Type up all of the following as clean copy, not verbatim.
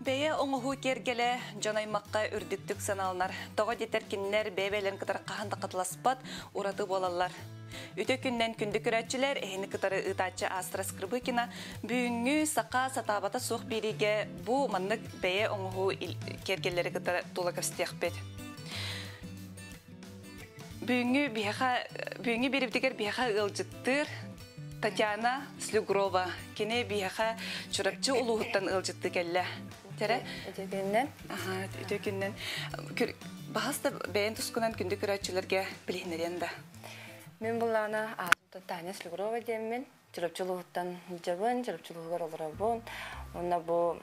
Бәйе оңығы кергелі жанаймаққа үрдіктік саналынар. Тоға детер кеннер бәйбәйлен кытар қағанда қатыласпат ураты болалар. Үті күннен күнді күрәтчілер әйіні кытары ұтачы астра скрыбыкина бүйіңі сақа сатабата соқ береге бұ маннық бәйе оңығы кергелері кытары тола көстек бет. Бүйіңі беріптігер бейха ұлжыттыр Татьяна Слюгрова. Кене бейха чурапчы ұлығыттан ұлжытты кәлі. Тәрі? Өте күннен. Өте күннен. Бағаста бәйін тұсқынан күнді күрәтчілерге білейінерен да? Мен бұлағына ағызымды Таня Слюгрова деймін. Чурапчылығыттан жабын, чурапчылығығыр олырабын. Онна бұл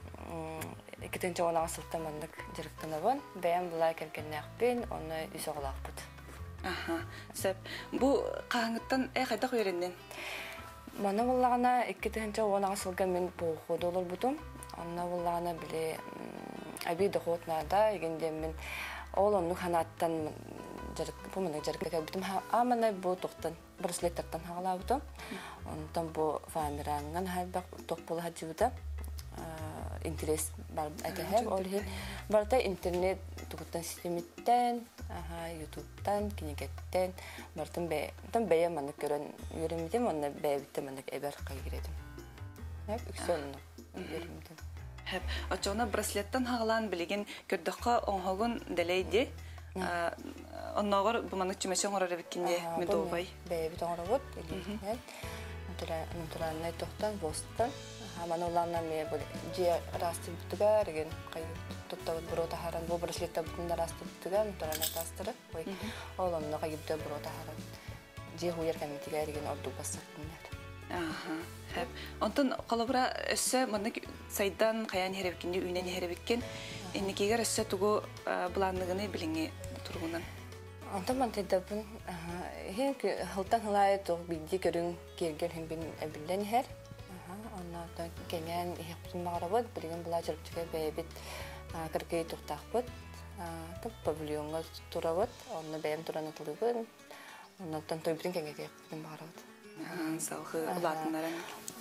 2-10 сылттан мандық жүріктінабын. Бәйін бұлай кәргенне ақпен, оны үз оғылақ бұд. Сөп, бұл қағыңыттан қайдақ өренден? Мана бұлағына 2-10 сылға мен бұғыды олыр бұдым. Онна бұлағына біле әбейді қуытнада егенде мен ол оны қанаттан бұмының жарыққа кәбітім. Амана бұл тоқтан, бұрыслеттақтан хағала бұдым. Онтан бұл фамираңын тоқ болы хаджыбыда. Интерес бар әтәһәм олхи барта интернет тугуттан системиттен ютубтан кинегеттен бартын бәя маны көрөн йөрөмдем онна бәбитте маны эбер кайгыредим хәп үксөнү йөрөмдем хәп ачона браслеттан хагалан билеген көрдөккө оңгогун делейди онногор бу маны чүмөсөн орор биккинде медовай бәбит оңорот хәп Нутранный тоқтан бостан. Маноланна ме бұл же расты бүттігі реген тұттауыд бұрота харан. Бұл бұрыслетті бұтында расты бүттігі нутранный тастыры. Ол онына қайыпты бұрота харан. Же хуер комитеге реген орду бассақтындар. Онтын қалабыра өссі мұны сайдан қаян херебіккенде, үйнен херебіккен. Енекегер өссі тұғы бұланлығыны біліңе тұрғынан. Антон мантайдабын хылтан хылай тоқ бидди көрін кергер хембин әбілден хер. Оннан кенен ихептін мағарабыд, білген бұла жүріпчіге бәйбіт кіргей тоқтақпыд. Павильонға тұрабыд, онны бәйім тұраны тұлыбын. Оннан тойбітін кенгеге ихептін мағарабыд. Сауғы ұлатынларын.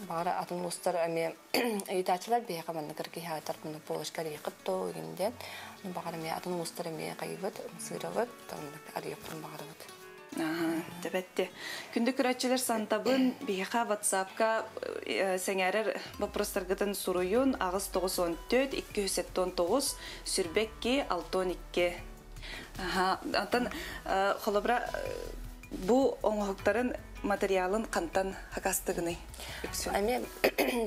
Бағара атын ұстар әме үйтачылар бейға манны кіргей хағатар бұны полышкар еқытты өгенден. Бағара әме атын ұстар әме қайыбыд, сырабыд, арияқтырын бағарабыд. Дәбәтте. Күнді күрәтчілер сантабын бейға WhatsApp-ка сәңәрір вопростарғытын сұруйын ағыз 914-279 сүрбекке 612. Антан қолыбыра бұл оңғықтарын материалын қантан хақастығыны? Әме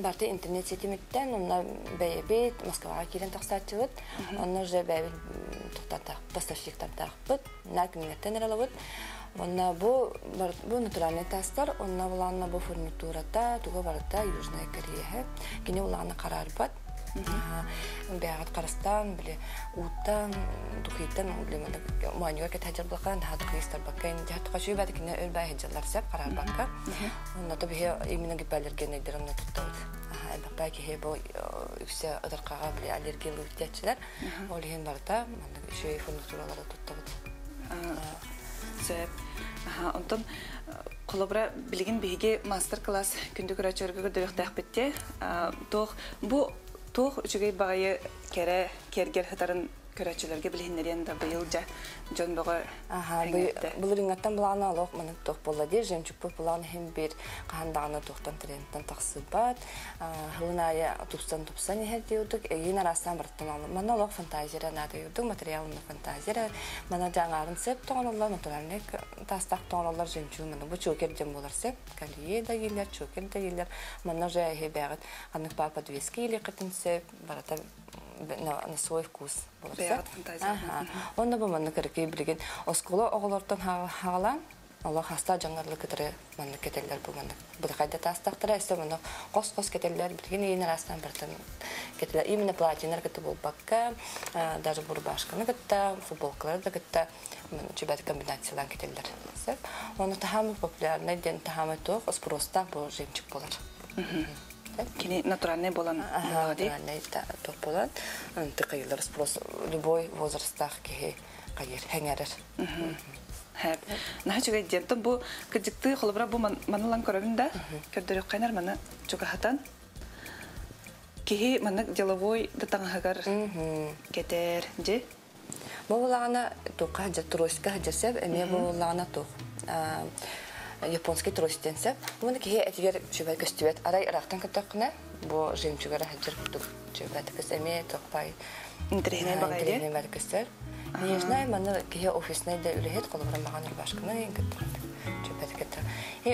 барты интернет сетіметтен, онна бәйбет Москваға келен тақсатчыбыд, онна уже бәйбет тұқтартақ, поставщиктартақ бұд, нәркіміңеттен әралабыд. Онна бұл натуральный тастар, онна бұлағына бұл фурнитурата, туға барыда Южная Корея. Кене бұлағына қарар бад. Бәғат қарыстан, ұттан, дұқиттан, мұғануға кәт әжір бұлаққан, дұқиыстар баққан, тұқа шүй бәді кене өл бәй әжірлар сәп қарар баққа. Онна да бүйе именно гипаллерген әйдерімні тұттауды. Бақпай кеге бұл үксе ұдырқаға аллергиялы үттетшілер. Ол еген барда, үші фурнитуралары тұттауды. Сөп. Онтан қолабыра білген бейге мастер-класс күнді күрәтчілерге көрдіріқтәқ бітте. Тоқ үшігей бағайы кергер ғытарын көрәтчілерге білгенлерен да бұйыл жон бұғы әңгетті. Бұл ріңаттан бұлағына алуқ мұны тоқ болады. Жемчік бұл бұлағына hem бір қағандағына тоқтан трендтан тақсы бад. Хылынайы тұпсан ехер деудік. Ең арастан бұрттан алу. Мана алуқ фантазира нады еудік. Материалыны фантазира. Мана жаңарын сеп тоғын олар. Натуральник тастақ тоғын олар жемчігі. Мана бұл чөкер жем болар сеп. Калие да келер, чөкер да келер. Мана жа әйе бәғыт. Қанық бар подвески елі қытын сеп. Барата на свой вкус. Бәғыт фантазия. Онда бұл манны кірікей білген. Осколы оғылырдан хағалан, Allah hasta жаңғарлы кетірі манны кетелер бұл манны. Бұл қайда тастақтыра, әсті манны қос-қос кетелер, білген ең арасынан біртін кетелер. Именно платинер кеті бұл баққа, даже бұрбашқаны кетті, футболкалар да кетті, чебәті комбинациялан кетелер. Оны тахамы популярны, ден тахамы тоқ, спростақ бұл жемчік болар. Кені натуральный болан? Натуральный тоқ болан. Тықайылар спрос любой возрастақ кеге қайыр, хәңәрір. Наха чуга дентон бу кыжыкты холобра бу манылан көрөгүндө көрдөрөк кайнар маны чуга хатан. Кихи маннык деловой да таңахагар кетер, же? Бовлана тука хаджар тросика хаджарсеп, эме бовлана тук. Японский тростенсеп. Муны кихи этигер чүбай көстүбет. Арай рахтан кытакна, бу жемчугара хаджар тук чүбай текес эме токпай. Интернет багайды. Интернет багайды. Не знаю, маны кихи офисный да үлехет колобран баган башкына энгеттер. Чүбай текетер.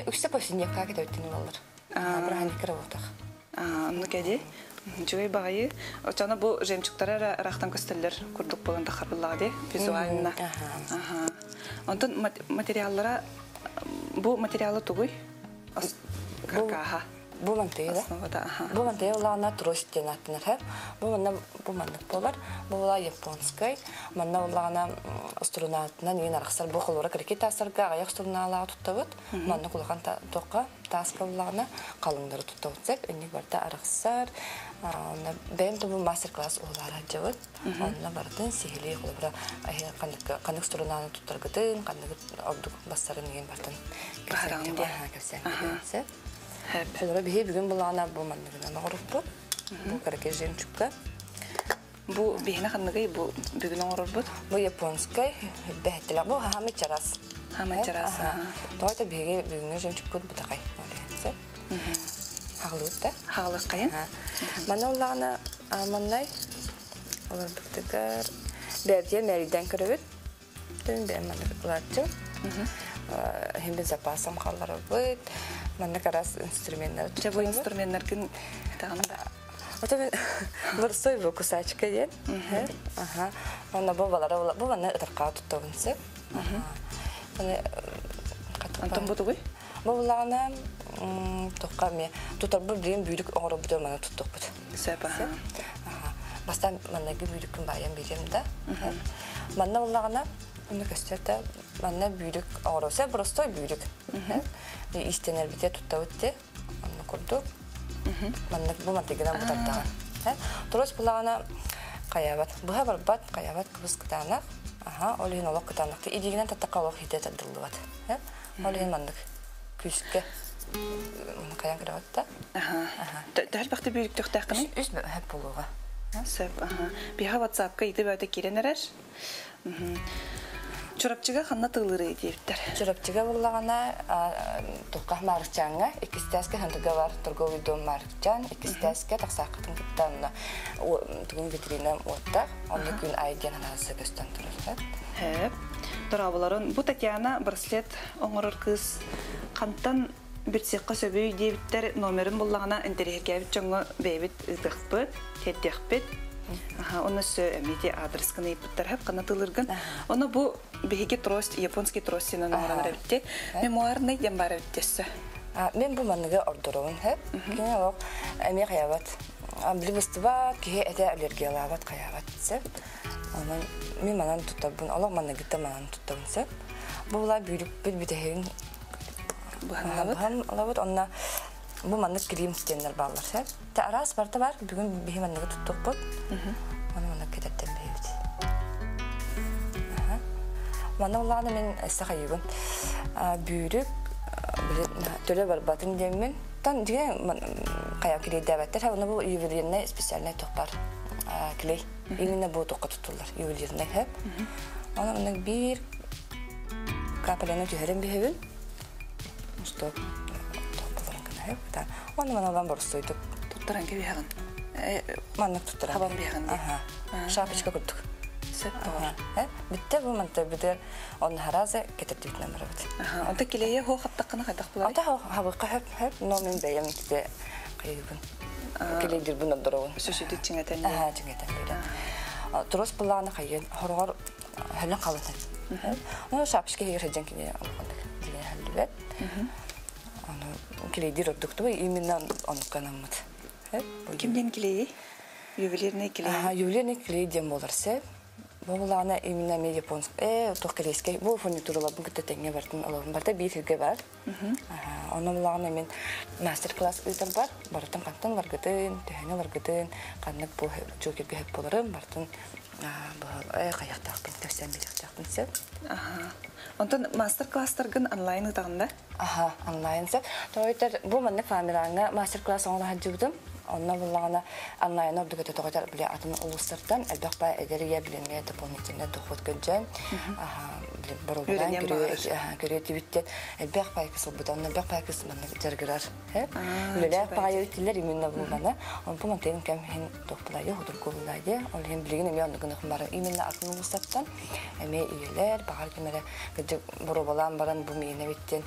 Үксе посинек как это өттүнү болор. Браханик работах. Ну кеди? Чугай багайы. Очана бу жемчуктары рахтан көстөллөр курдук болгонда харбылады визуально. Онтон материаллара бу материалы тугуй. Какаха. Бу мантыйда. Бу мантыйда лана тростен аттынар. Бу манна болар. Бу ла японской. Манна лана астронавтна нен араксар бу холора крикет асарга аяк струналаа туттабыт. Манна кулган тока таска лана калыңдары туттабыт. Эник барда араксар бем бу мастер-класс олара жабыт. Анна бардын сихили холора канык струнаны туттаргытын, канык абдук бассарын нен бардын. Кесен. Холора бихи бүгүн булана бу манныгына оруппут. Бу караке жемчугка. Бу бихина ханныгы бу бүгүн оруппут. Бу японской бехтела бу хамичарас. Хамичарас. Тота биги бүгүн жемчугка бутакай. Хаглыта. Хаглыкайын. Маноллана маннай. Олар бүктөгөр бебде мериден көрөбүт. Төн бем манларчы. Химбе запасам халлары бут. Манна карас инструменттер. Жабу инструменттер кин тагында. Ото бир сой бу кусачка ден. Манна бабалар бу манна тарка туттабынсы. Антон бутугуй? Бабалана токкаме тутар бир дем бүйлүк оңро бүтө мана туттукпут. Сепа. Бастан манна бүйлүккүн баян берем да. Манна уллагана уну көстөрдө манна бүйлүк оңроса просто бүйлүк. Истенер бите туттабытты. Анна курдук. Манна бу мантыгынан бутартаган. Турос булана каябат. Буга барбат каябат кыбыс кытанак. Олин олок кытанакты идигинен таттакалок хитет адылбат. Олин мандык күскө каян кыраватта. Дәл бакты бүйлүк тохтакны? Үс хеп болууга. Сеп, биха WhatsApp-ка итеп өтө киренерер. Чурапчыга ханна тылыры диптер. Чурапчыга буллагана тукка марчанга, икистәскә хандыга бар торговый дом марчан, икистәскә таксакытын кыттанна. Тугын витрина отта, аны күн айген анасы көстән турыр. Хеп. Торабыларын бу Татьяна браслет оңорор кыз кантан бир сыйкка сөбөй диптер номерин буллагана интернетке чоңго бебит ытыкпыт, теттекпит. Онысы әмеде адрес кыны иппіттер әп қана тылыргын. Оны бұ бейге трост, японский трост сенен оңыран әріпте. Мемуарный дем бар өттесі? Мен бұл манныға ордыруын әп. Кені оқ әме қаябат. Білібісті бат, кеге әте аллергиялабат қаябат. Мен манан тұттабын, олақ маннығытта манан тұттабын сәп. Бұла бүйрік бүл-бүтәйін бұханлабыт. Онына bu manlık krem isteyenler bağlar. Ta aras barda var. Bugün bir manlığı tuttuk bu. Onu manlık ketettem beydi. Manlıqlarını men istəyirəm. Büyürük tölə var batın demin. Tan diye qaya kili dəvətlər. Onu bu yuvelirine spesialne toxbar. Kili. Eline bu toxqa tutulur. Yuvelirine hep. Onu bir kapelana tühərəm behevin. Stop. Onu manavdan borçluyduk. Tutturan gibi yağın. Manlık tutturan. Havan bir yağın. Şapıçka kurduk. Sep var. Bitti bu mantı bitir. Onun haraze getirdik numara bitti. Onda kileye ho hattaqını qaydaq bular. Onda ho habıqa hep nomen beyem ikide qaybın. Kiledir bunu durun. Söşüdük çingeten. Çingeten böyle. Turus bulanı qayın. Horor helen qalın. Onu şapıçka yürüyecek ki alqandık. Diye hallet. Kiledir ottuktu именно он канамыт. Kimden kileyi? Ювелирный клей. Ювелирный клей дем боларса, булана именно мен японский, токелеский, бу фурнитуралар бүгүн теңе бардым, алам барда бир фирге бар. Аны булана мен мастер-класс үтер бар, бардым кантан баргытын, төһөнө баргытын, канык бу жокерге хеп боларым, бардым. Бу каяктак пен төсәм беректакын сеп. Онтон мастер-класстаргын онлайн ытагында? Онлайн сеп. Тойтер бу менне камераңа мастер-класс оңла хаджыбдым. онна буллагана онлайн ордуга тотоготар биле атын улустардан элбакпа эдерия билеме дополнительно доход көлжен боролган креативитет элбакпа кысылбытан элбакпа кысманы жергирар үлелер паайтилер именно булгана он помонтен кем хин топплайы худур куллайды ол хин билген эме ондугун бар именно атын улустардан эме иелер багар кемере гыжы боробалан баран бу мейне биттен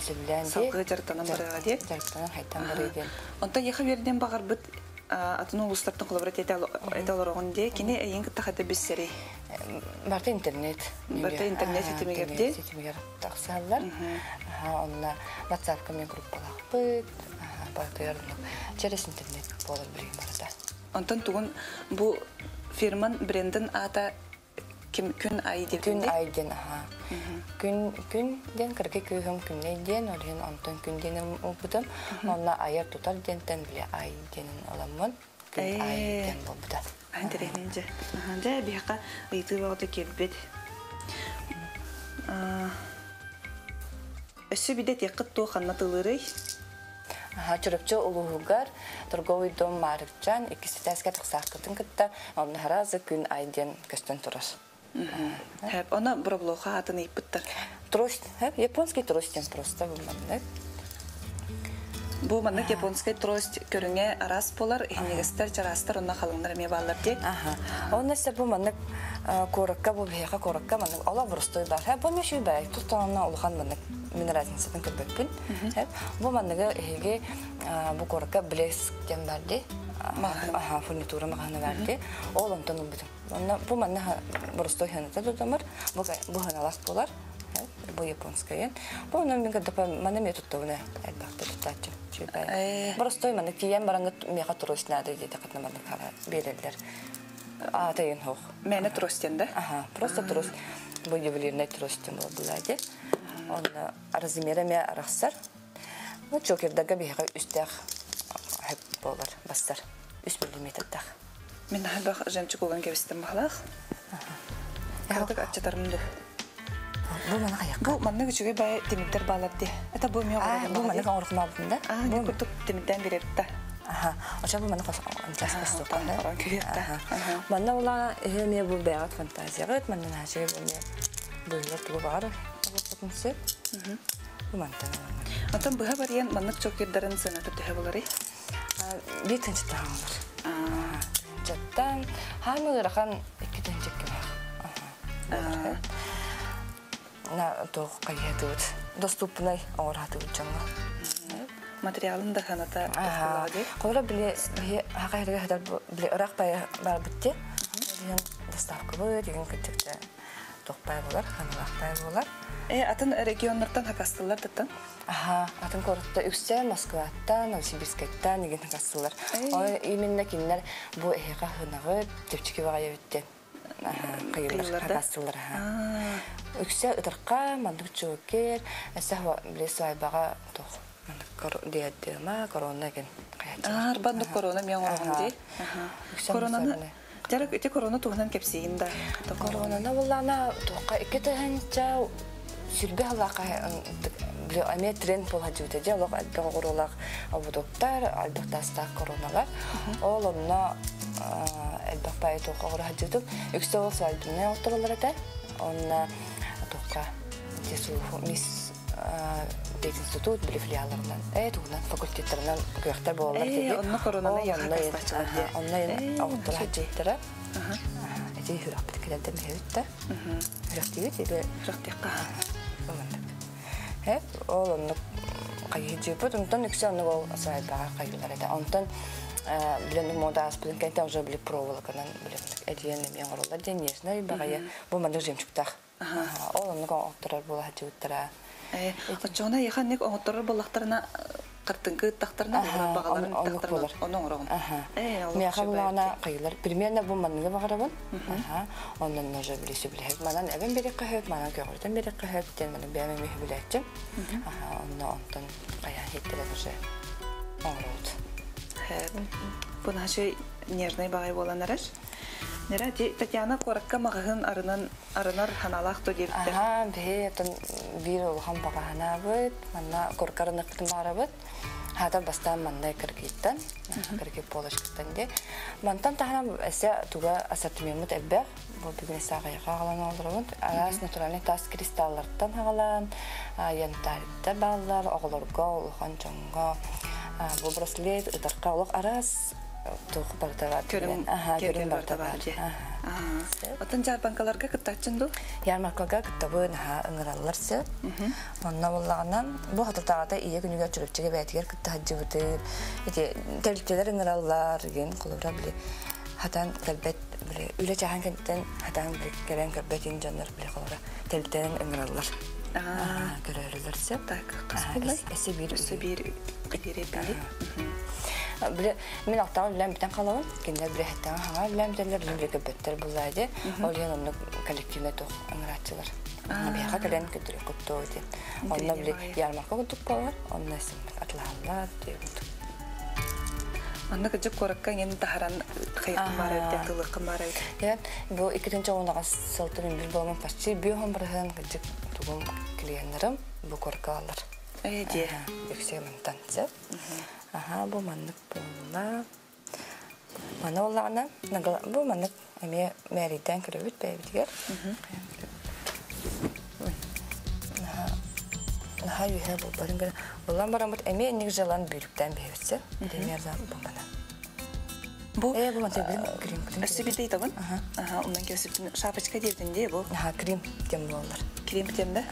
сөйлән салгы жартанан барыга ди жартанан хайтан бары иден онта яха берден багар бит атын улустардан коллаборат эталар огонде кине эйин кытахата биссери барта интернет итемегерди таксаллар онна WhatsApp кеме группалар бит бартыяр через интернет болор бирин барда онтон тугун бу фирман брендин ата күн ай деп күн айден күн ден кыргы көһөм күннен ден олен антон күн ден опутам онна аяр тутар дентен биле ай денин аламын күн ай ден болбута андеренже да бияка ыйты багыты келбет өссө биде теккыт туханна тылырый чурупчу улуугар торговый дом марыкчан икиситаска тыксакытын кытта онна харазы күн ай ден көстөн турар. Она проблоха атын иппиттер. Трость, японский трость просто булманды. Бу маннык японский трость көрүңө арас болар, энегестер жарастар онна халыңдар эме баллар ди. Онна се бу маннык коракка бу бияка коракка маннык ала бурстой бар. Бу мешүй бай, туттанна улхан маннык мен разницасын көрбөкпүн. Бу манныгы эге бу коракка блеск дем барди. Фурнитура магана барди. Ол онтон бутум. Онна бу манна бурстой ханта дутамар. Бу ханалас болар. Бу японская. Бу мен кадапа мана методтовне элбакта тутачы. Бурстой мана кием барангыт мега турост нады диде катна мана кара берелер. Атайын хох. Мене тростенде. Просто трост. Бу ювелирный тростен булады. Онна размерами арахсар. Ну чокердага бега үстәх хеп болар бастар. 3 мм-дах. Мен халбах жемчугын кебистем бахлах. Кадык ачтарымды. Бу мана каяк. Бу манны күчүгө бай темиттер балапты. Это бу мега город. Бу мана орхмабында. Бу кутуп темиттен беретти. Ача бу мана касак анчаспасты. Манна ула эме бу бегат фантазиягат манна хачыгы бу буйлар тулу бар. Бу бу манта. Атам быга барыян маннык чокердарын санаты төһөбөлөр. Битенче таамыр. Жаттан хамырахан 2-тен чеккеме. На то кайетут. Доступный ораты учаңга. Материалын да ханата тасылады. Кора биле хакайрга хадар биле ырак бар битте. Деген доставка бу деген кетекте. Токпай болар, ханалактай болар. Атын регионнардан хакастылар даттан? Атын коротта үксе Москваттан, Новосибирскайттан деген хакастылар. Именно кинлер бу эхига хынагы тепчики бага ебитте. Кайылар хакастылар. Үксе ытырка, мандык чокер, эсахва билесай бага тох. Мандык диадема, корона ген. Арбанды корона мен оргонди. Коронаны жарык эти корона тугунан кепсейин да. Коронаны буллана токка 2 таханча сүрбе халака бил аме тренд бол хажута же лог алба горолак абудоктар албактаста короналар олонна албакпай токка гора хажутуп үксө салбыны отурулар эте онна токка тесу мис институт били филиалларынан тугунан факультеттеринен кыяктар болалар деди онна коронаны якастачылар онна аутур хажуттара эти хүрак биткелерден беютта хүрактиги тебе хүрактыкка ол онны кайыжыпыт онтон үксе онны ол сайбага кайылар эде онтон билен мода аспилин кайта уже били проволоканан билен эдиен мен горолдар денежный багая бу манда жемчуктак ол онны оттурар була хажуттара Очона яханник оңоттор балактарына кыртынкы тактарына багаларын тактарлар оның орогун. Мен хабылана кайылар. Примерно бу манны багарабын. Ондан уже билесе билет. Манан эбен берек кахып, манан көрдөн берек кахып, тен манан бәме мeh билетчим. Ондан кая хеттелер уже. Оңрот. Бу наше нервный багай боланараш. Нера Татьяна коракка магын арынар ханалак то депти. Бе тон бир улхан багана бит. Манна коркарны кытын барабыт. Хата бастан мандай кыргыттан, кыргы полошкаттан де. Мантан тахана эсе туга ассортимент эббе. Бу бүгүн сагайга калган олдурун. Арас натуральный тас кристаллардан калган, янтарда баллар, оголорго, улхан чонго. Бу браслет ытарка олок арас тух бартабат. Көрүм бартабат. Отан жарбанкаларга кыттачынду? Ярмаркага кыттабы наха ыңыралларсы. Онна боллаганан бу хатыртагата ие күнүгө чүрөпчүгө бәтигер кытта хаджыбыты. Тэлчелер ыңыраллар ген колобра биле. Хатан калбет биле үле чахан кенттен хатан биле келен калбетин жандар биле колобра. Тэлтен ыңыраллар. Көрөлөрсө. Так, каспылай. Эсе бир катерепли. Биле мен аттан билем битен калабын. Кендер биле хаттан хага билем делер биле кебеттер булайды. Ол янымны коллективне тох ыңыратчылар. Бияга келен көтүрө көттө өтө. Онда биле ярмарка көтүп калар. Онда сен атлаалар деп. Анна кыжык коракка ген тахаран хайкын бары тылыкын бары. Я бу 2-нче онага сылтын бир болгон паччы биохом барган кыжык тугум клиенттарым бу коркалар. Эди. Эксементанцы. Бу маннык болла. Мана оллана, бу маннык эме мэриден киребит бэбитигер. Наха юhe бу барынгар. Оллан барамыт эме ник жалан бүрүктен бэбитсе. Демерзан бу мана. Бу бу мана крем. Эсибидей табын. Ондан кесиптин шапочка дединде бу. Крем тем болар. Крем темде?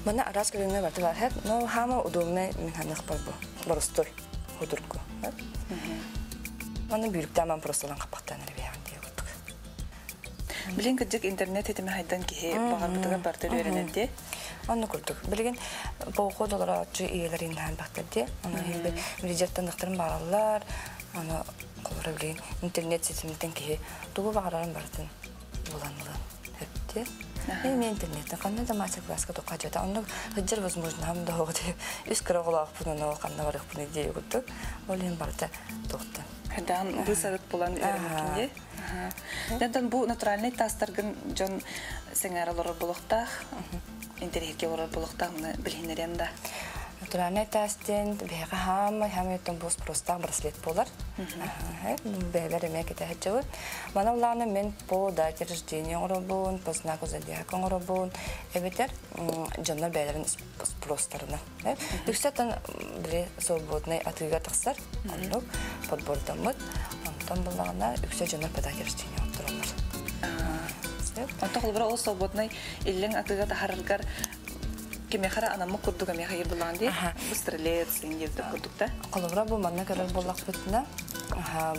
Мана арас көлөңө барды бар хет, но хама удобный мен ханық бар бу. Боростой худурку. Мана бүрүктен мен простолан капактан ребяган деп отук. Билен кыжык интернет этиме хайдан ки багар бутуга бартыр өрененде. Анны көрдүк. Билген боого доллар чы иелерин хан бактырды. Аны хилбе бюджеттен дактырын баралар. Аны колора билген интернет сетимден ки тугу багарарын бардын. Буланлы. Хепти. Мен интернеттен кандай да мастер-класска токажата. Аны хыжыр возможно хам да огде. Үс кыраголак бунун кандай барык буну дей көрдүк. Олен барда токта. Хадан высадык булан өрененде. Яндан бу натуральный тастаргын жон сеңаралар булуктах. Интернетке орор булуктах мына билгенерем да. Натуральный тастен бега хаметтен бус просто браслет болар. Бебер эмек ите хачыбы. Мана уланы мен по дате рождения оробун, по знаку зодиака оробун. Эбетер жоннор бейлерин спростарына. Үксеттен биле свободный атыга таксар. Анук подбордамыт. Антон булгана үксе жоннор по дате рождения отуралар. Антон ол свободный иллен атыга тахаргар кемехара анамы курду кемехайыр буланды. Быстрелет сиңдерде курдукта. Колобра бу манна көрөр боллак битна.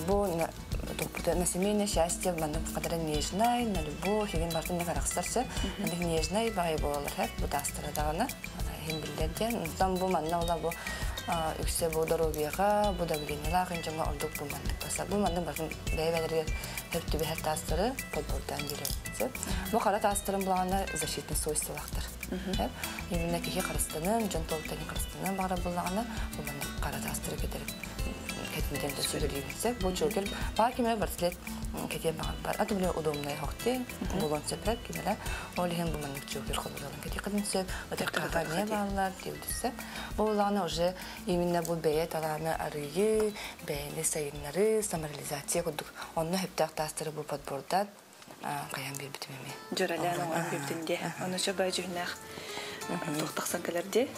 Бу на семейное счастье, манна кадара нежной, на любовь, еген бартын не караксарсы. Андык нежной бай болалар хеп, бу дастырадагына. Хем билдерден. Там бу манна ола бу үксе бу дорогияга, бу да билинела кынжаңа олдук бу манна баса. Бу манна бартын бәйбәлерге хеп түбе хеп тастыры подбордан берет. Бу кара тастырын булагана защитный свойстволактар. Именно кихи карастанын, жон толуктарын карастанын бара булагана, бу манна кара тастыры кетирип кетимден да сөйлөйбүтсек, бу жогел баа кеме браслет кетип бар. Аты биле удобный хокти, булон сепреп кемеле, олихен бу манна жогел колдуралан кетип кадынсеп, отакка не баллар дейдисе. Бу булагана уже именно бу бeye таланы арыйы, бeyni сайыннары, саморализация кудук. Онно хептак тастыры бу подбордан каян бир битимеме. Жөралан он биптинде. Оны чөбай жүнәк. Тоқтақсан кәлерде.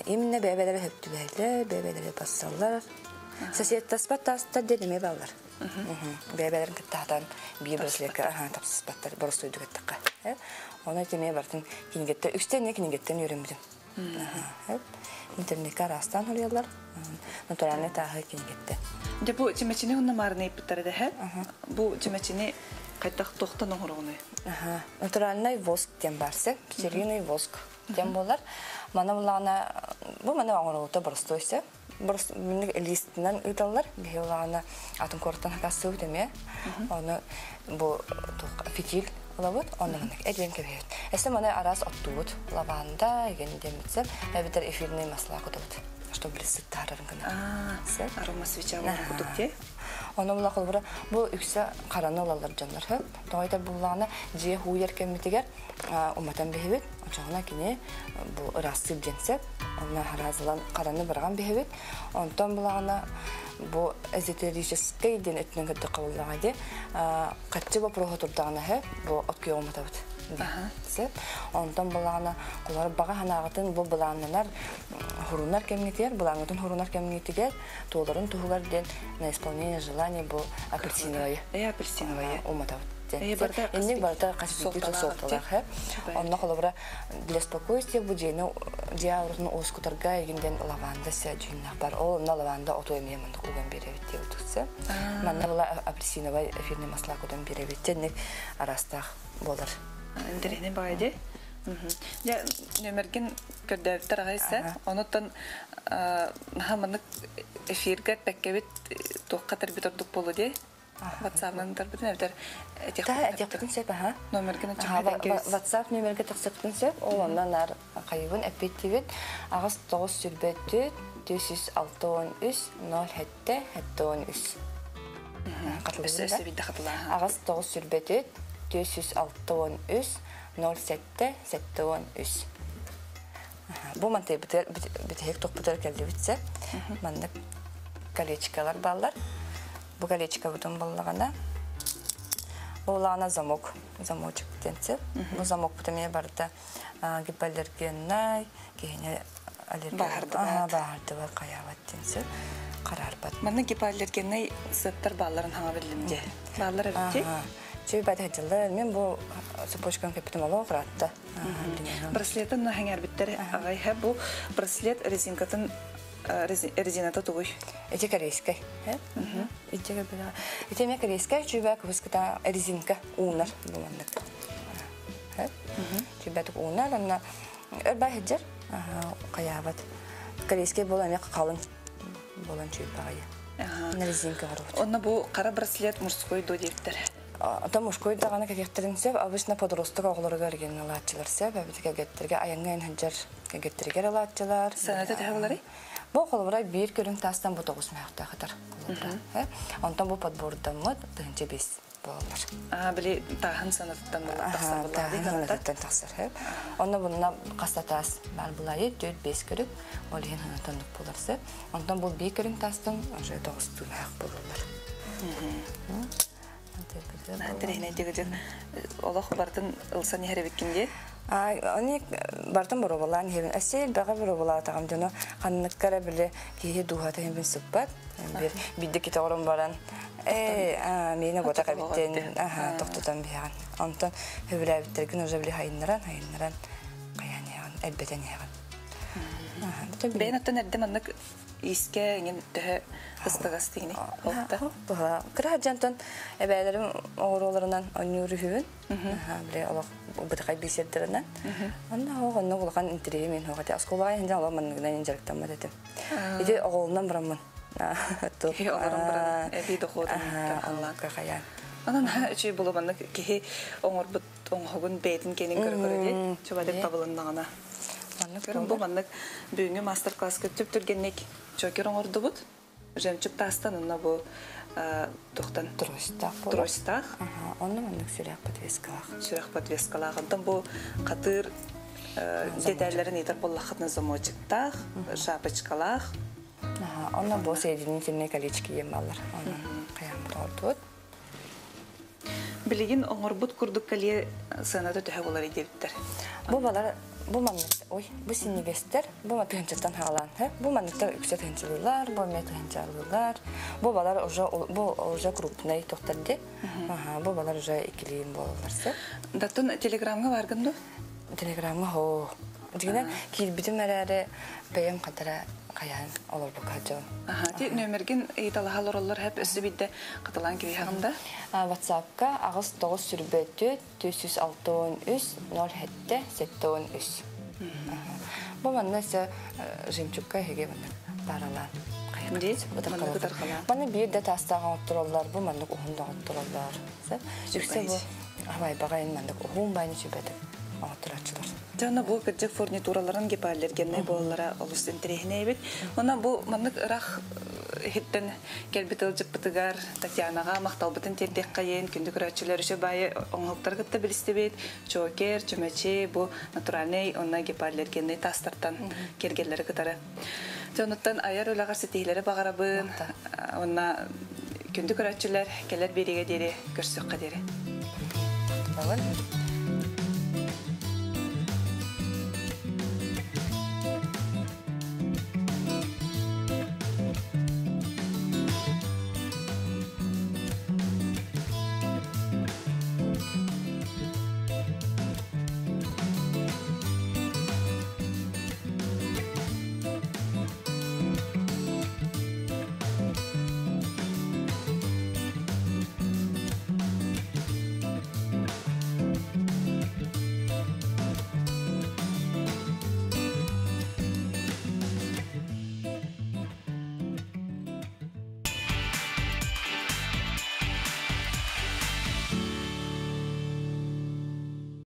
Именно бебелер хеп түбәйле, бебелер бассалар. Сосед таспат таста делеме балар. Бебелерин кыттадан бир бирслекке тапсыспаттар боростойду кеттикка. Оны теме бартын кингетте үстен кингеттен үйрөнбүдүм. Интернетке арастан өлелер. Натуральный тағы кингетте. Де бу чемечини онна марны иптары хэ? Бу чемечини кайтак тоқтан оңорогуны. Натуральный воск тем барсы, пчелиный воск тем болар. Мана булана бу мана оңорогута боростойсы. Борос миник листинен ыталлар, геолана атын кортан хакасы деме. Оны бу фитиль лавут, оны миник эден кебет. Эсе мана арас оттуут лаванда еген демитсеп, эбитер эфирный масла кутут. Что близит тарарын гына. Арома свеча кутукте. Оны була кылбыра бу үксө караны олалар жандар хөп. Тойда булланы же хуер кемитигер уматан бехебит. Очагына кине бу ырасы денсеп, она харазлан караны барган бехебит. Онтон булагына бу эзотерический ден этнен кытты кыллага де катчы бу прохотурдагына хөп, бу откыйгыматабыт. Онтон булагына кулар бага ханагатын бу буланнар хурунар кемитигер, булаңытын хурунар кемитигер, толарын тугар ден на исполнение желания бу апельсиновое. Апельсиновое. Уматабыт. Инде барда касыпты сорталар хэп. Онна колобра для спокойствия бу жена диагнозын оскутарга егенден лаванда сәҗүннәр бар. Ол на лаванда отоймемен куган беребит дип утса. Манна була апельсиновое эфирный масло кудан беребит. Тенник арастах болар. Интернет байды. Я нөмерген көрдөптөр гайса, онуттан хаманык эфирге пеккебит тоққатыр битордук болу де. WhatsApp-нан тарбытын әвдер этектин сеп, ага. Номерген чакырып WhatsApp номерге тақсыктын сеп, ол ондан ар кайыбын әппеттибит. Агыс 9 сүрбөттү 463 07 73. Катылысы бидде катыла. Агыс 9 сүрбөттү 463 07 73. Бу мантай битек топпутар келди битсе. Манда колечкалар баллар. Бу колечко бутун боллагана. Булана замочек денсе. Бу замок бутуме барда гипоаллергенный, кене аллергия. Барды бар каябат денсе. Карар бат. Манда гипоаллергенный заттар балларын хаңа билимде. Баллар өтте. Чөй бат хәҗәлләр мен бу сапочкан капитан алып ратта. Браслеттен хәңәр биттер. Агай һәм бу браслет резинкатын резината тугуй. Эти корейская, эти била. Эти мне корейская, чубак выскота резинка унар буланды. Чубак унар, она эрбахеджер, каябат. Корейская була мне калын булан чубак. На резинка ворот. Онна бу кара браслет мужской до диптер. Ата мужской дагана кегеттерин сеп, обычно подросток оглорга эрген алачылар сеп, битке геттерге аянган ханжар геттерге алачылар. Санаты табылары? Бу колбара бир көрүн тастан бу 9 мякта катар. Онтон бу подбордамыт тынчы бес болар. Били тахан санаттан тастан болар. Тахан тастар. Онда бунна кастатас бар булай 4-5 көрүп, ол ен тандык боларсы. Онтон бу бир көрүн тастан уже 9 мyak болар. Андрейне дегеде Аллах бардын ылсан херебеккинде. Они бартын боробалан хебен әсел бага боробала тагам жана ханныккара биле кие дуhata хебен сыппат. Бир бидде ките орын баран. Мени бота кабиттен токтотан бяган. Антон хөбүләбиттерген уже биле хайнаран каян элбетен яган. Бенаттан эрдем аннык иске ген тө кыстыгас дегени. Бага кыражантан эбелерим ооруларынан онюру хүбүн. Биле Аллах бутакай бисердеринен. Анда огонно булган интервью мен хогате асколай хинжа аламын гынан жарыктанма дедим. Иде оголунан барамын. Оголун барам. Эби доходун Аллах каян. Анан чүй булабанны ки оңорбут оңогун бетин кенин көргөрүдө. Чоба деп табылындагана. Көрүм бу маннык бүгүнкү мастер-класс көтүп түргенник чокер оңордубут. Жемчук тастанына бу тоқтан тростах. Онны маннык сүрәк подвескалах. Сүрәк подвескалагындан бу катыр детальлерин итер боллахытны замочектах, шапочкалах. Онны бу соединительные колечки емалар. Онны каян турдут. Билигин оңорбут курдук кале санаты төһө болар идептер. Бу балар бу маннык, бу синегестер, бу матынчаттан хагалан, бу манныктар үксөт хенчилулар, бу метынчалуулар. Бу балар уже крупный токтарды. Бу балар уже икилим болаларсы. Даттан телеграмга баргынды? Телеграмга дигенен килбитим әрәре бәйем кадара каян олар бу каҗон. Ти нөмерген италахалар олар һәп өсү бидде каталан киби хагында. WhatsApp-ка агыс 9 сүрбөттү 463 07 73. Бу маннаса жемчукка хеге баралар. Ди, бутаманда кытаркала. Маны бирде тастаган отуралар, бу манны ухунда отуралар. Жүксе бу авай багайын манны ухун байны чөбөдө. Отурачылар. Жана бу кыжык фурнитураларын гипоаллергенный боллара олус интерехне бит. Она бу маннык рах хиттен келбитыл жыппытыгар Татьянаға мақталбытын тердек қайын күнді күрәтчілер үші байы оңылықтар кітті білістебет чокер, чөмәче, бұ натуральный онна гепарлергенный тастартан кергелері кітары. Жоныттан аяр өлағар сетейлері бағарабын, онна күнді күрәтчілер келер береге дере, көрсіққа дере.